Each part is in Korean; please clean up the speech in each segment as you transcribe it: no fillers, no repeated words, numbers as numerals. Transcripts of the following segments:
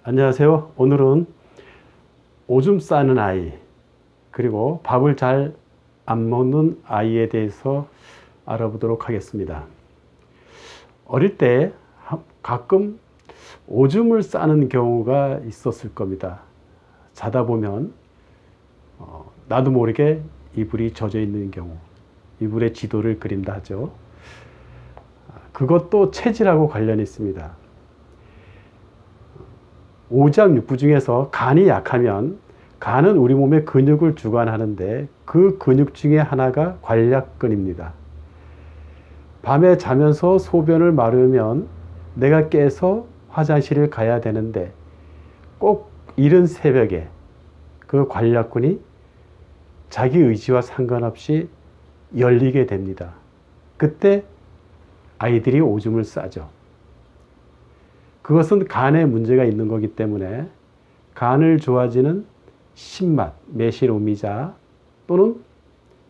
안녕하세요. 오늘은 오줌 싸는 아이, 그리고 밥을 잘 안 먹는 아이에 대해서 알아보도록 하겠습니다. 어릴 때 가끔 오줌을 싸는 경우가 있었을 겁니다. 자다 보면 나도 모르게 이불이 젖어 있는 경우, 이불의 지도를 그린다 하죠. 그것도 체질하고 관련이 있습니다. 오장육부 중에서 간이 약하면, 간은 우리 몸의 근육을 주관하는데 그 근육 중에 하나가 관략근입니다. 밤에 자면서 소변을 마르면 내가 깨서 화장실을 가야 되는데 꼭 이른 새벽에 그 관략근이 자기 의지와 상관없이 열리게 됩니다. 그때 아이들이 오줌을 싸죠. 그것은 간에 문제가 있는 거기 때문에 간을 좋아지는 신맛, 매실, 오미자 또는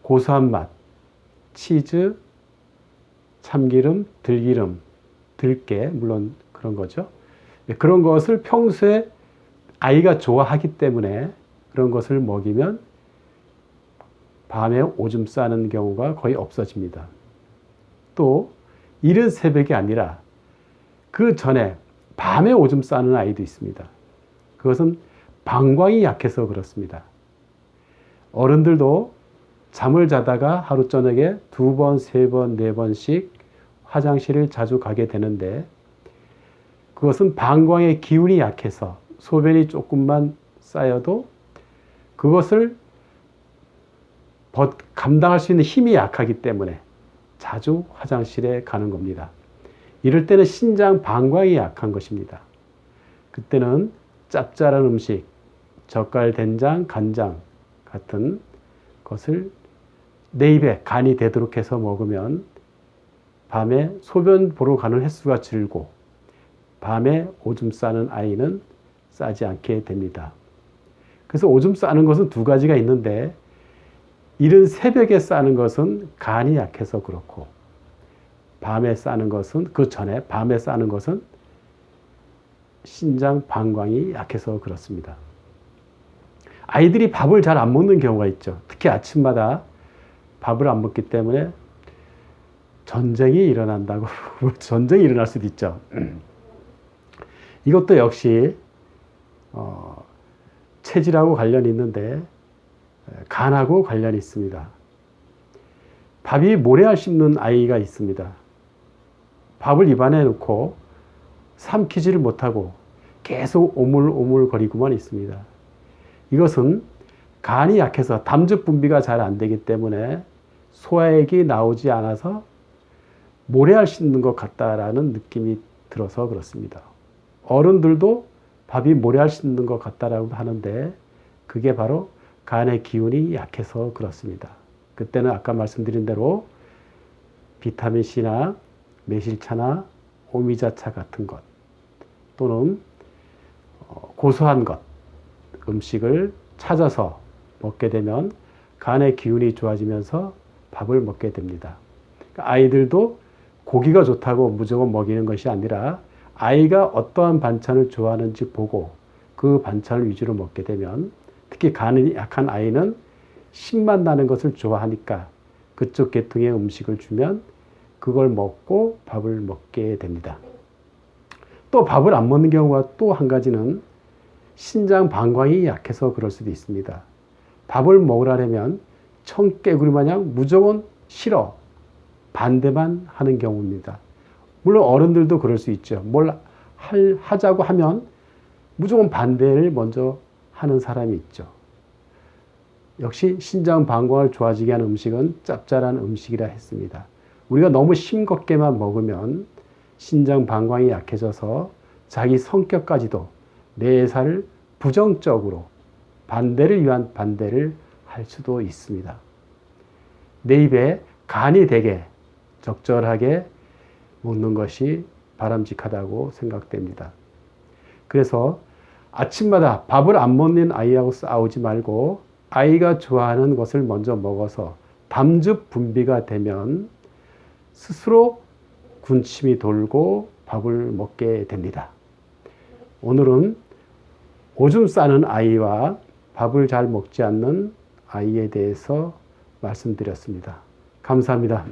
고소한 맛, 치즈, 참기름, 들기름, 들깨, 물론 그런 거죠. 그런 것을 평소에 아이가 좋아하기 때문에 그런 것을 먹이면 밤에 오줌 싸는 경우가 거의 없어집니다. 또 이른 새벽이 아니라 그 전에 밤에 오줌 싸는 아이도 있습니다. 그것은 방광이 약해서 그렇습니다. 어른들도 잠을 자다가 하루 저녁에 2번, 3번, 4번씩 화장실을 자주 가게 되는데 그것은 방광의 기운이 약해서 소변이 조금만 쌓여도 그것을 감당할 수 있는 힘이 약하기 때문에 자주 화장실에 가는 겁니다. 이럴 때는 신장 방광이 약한 것입니다. 그때는 짭짤한 음식, 젓갈, 된장, 간장 같은 것을 내 입에 간이 되도록 해서 먹으면 밤에 소변 보러 가는 횟수가 줄고 밤에 오줌 싸는 아이는 싸지 않게 됩니다. 그래서 오줌 싸는 것은 두 가지가 있는데 이른 새벽에 싸는 것은 간이 약해서 그렇고 밤에 싸는 것은 그 전에 밤에 싸는 것은 신장 방광이 약해서 그렇습니다. 아이들이 밥을 잘 안 먹는 경우가 있죠. 특히 아침마다 밥을 안 먹기 때문에 전쟁이 일어난다고 전쟁이 일어날 수도 있죠. 이것도 역시 체질하고 관련이 있는데 간하고 관련이 있습니다. 밥이 모래알 씹는 아이가 있습니다. 밥을 입안에 넣고 삼키지를 못하고 계속 오물오물거리고만 있습니다. 이것은 간이 약해서 담즙 분비가 잘 안 되기 때문에 소화액이 나오지 않아서 모래알 씹는 것 같다라는 느낌이 들어서 그렇습니다. 어른들도 밥이 모래알 씹는 것 같다라고 하는데 그게 바로 간의 기운이 약해서 그렇습니다. 그때는 아까 말씀드린 대로 비타민C나 매실차나 오미자차 같은 것 또는 고소한 것, 음식을 찾아서 먹게 되면 간의 기운이 좋아지면서 밥을 먹게 됩니다. 아이들도 고기가 좋다고 무조건 먹이는 것이 아니라 아이가 어떠한 반찬을 좋아하는지 보고 그 반찬을 위주로 먹게 되면 특히 간이 약한 아이는 신맛 나는 것을 좋아하니까 그쪽 계통의 음식을 주면 그걸 먹고 밥을 먹게 됩니다. 또 밥을 안 먹는 경우가 또 한 가지는 신장 방광이 약해서 그럴 수도 있습니다. 밥을 먹으려면 청개구리 마냥 무조건 싫어, 반대만 하는 경우입니다. 물론 어른들도 그럴 수 있죠. 뭘 하자고 하면 무조건 반대를 먼저 하는 사람이 있죠. 역시 신장 방광을 좋아지게 하는 음식은 짭짤한 음식이라 했습니다. 우리가 너무 싱겁게만 먹으면 신장 방광이 약해져서 자기 성격까지도 뇌사를 부정적으로 반대를 위한 반대를 할 수도 있습니다. 내 입에 간이 되게 적절하게 먹는 것이 바람직하다고 생각됩니다. 그래서 아침마다 밥을 안 먹는 아이하고 싸우지 말고 아이가 좋아하는 것을 먼저 먹어서 담즙 분비가 되면 스스로 군침이 돌고 밥을 먹게 됩니다. 오늘은 오줌 싸는 아이와 밥을 잘 먹지 않는 아이에 대해서 말씀드렸습니다. 감사합니다.